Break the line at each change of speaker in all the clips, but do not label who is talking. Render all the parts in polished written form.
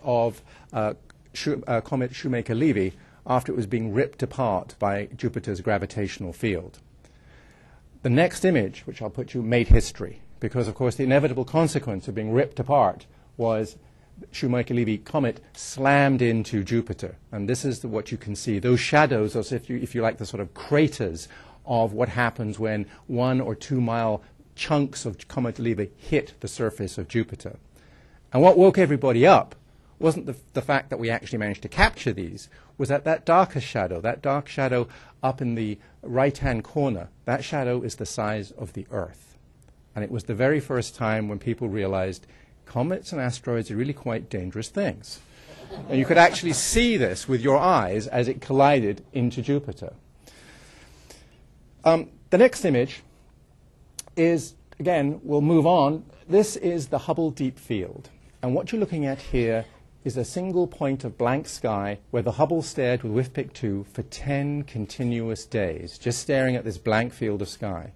of comet Shoemaker-Levy after it was being ripped apart by Jupiter's gravitational field. The next image, which I'll put you, made history, because, of course, the inevitable consequence of being ripped apart was Shoemaker-Levy comet slammed into Jupiter. And this is what you can see. Those shadows, as if you like, the sort of craters of what happens when 1 or 2 mile chunks of comet Levy hit the surface of Jupiter. And what woke everybody up wasn't the fact that we actually managed to capture these, was that dark shadow up in the right-hand corner. That shadow is the size of the Earth. And it was the very first time when people realized comets and asteroids are really quite dangerous things. And you could actually see this with your eyes as it collided into Jupiter. The next image is, again, we'll move on. This is the Hubble Deep Field. And what you're looking at here is a single point of blank sky where the Hubble stared with WFP2 for 10 continuous days, just staring at this blank field of sky.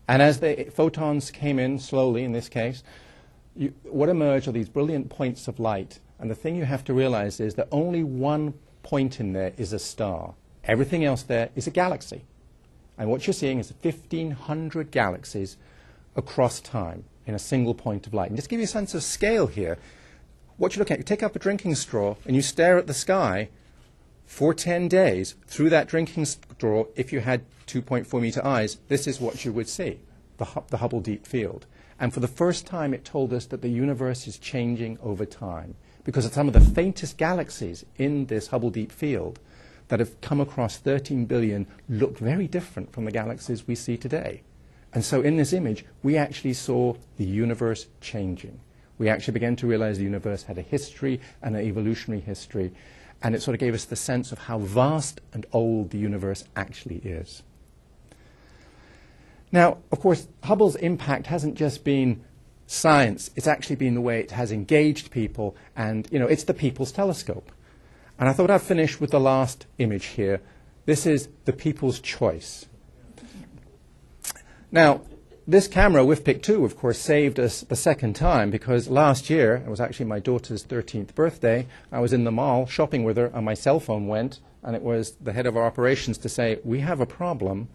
And as the photons came in slowly, in this case, what emerged are these brilliant points of light. And the thing you have to realize is that only one point in there is a star. Everything else there is a galaxy. And what you're seeing is 1,500 galaxies across time in a single point of light. And just to give you a sense of scale here, what you look at, you take up a drinking straw and you stare at the sky for 10 days through that drinking straw. If you had 2.4 meter eyes, this is what you would see, the Hubble Deep Field. And for the first time, it told us that the universe is changing over time, because some of the faintest galaxies in this Hubble Deep Field that have come across 13 billion look very different from the galaxies we see today. And so in this image, we actually saw the universe changing. We actually began to realize the universe had a history and an evolutionary history, and it sort of gave us the sense of how vast and old the universe actually is. Now, of course, Hubble's impact hasn't just been science. It's actually been the way it has engaged people, and, you know, it's the people's telescope. And I thought I'd finish with the last image here. This is the people's choice. Now, this camera, WFP2, of course, saved us the second time, because last year, it was actually my daughter's 13th birthday, I was in the mall shopping with her, and my cell phone went, and it was the head of our operations to say, we have a problem.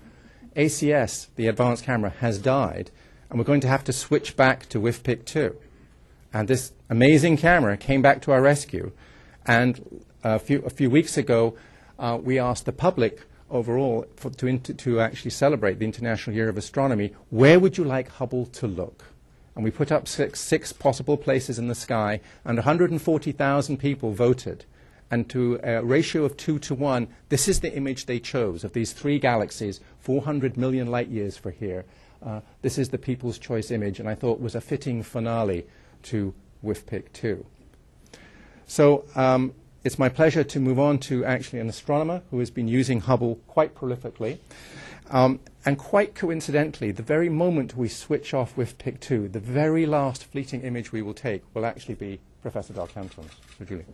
ACS, the advanced camera, has died, and we're going to have to switch back to WFP2. And this amazing camera came back to our rescue. And a few weeks ago, we asked the public overall to actually celebrate the International Year of Astronomy, where would you like Hubble to look? And we put up six possible places in the sky, and 140,000 people voted. And to a ratio of 2 to 1, this is the image they chose of these 3 galaxies, 400 million light years for here. This is the people's choice image, and I thought was a fitting finale to WFP2. So it's my pleasure to move on to actually an astronomer who has been using Hubble quite prolifically. And quite coincidentally, the very moment we switch off WFP2, the very last fleeting image we will take will actually be Professor Dark-Hampton's. So, Julie.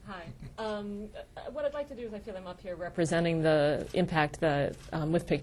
Hi. What I'd like to do is I feel I'm up here representing the impact that WFP2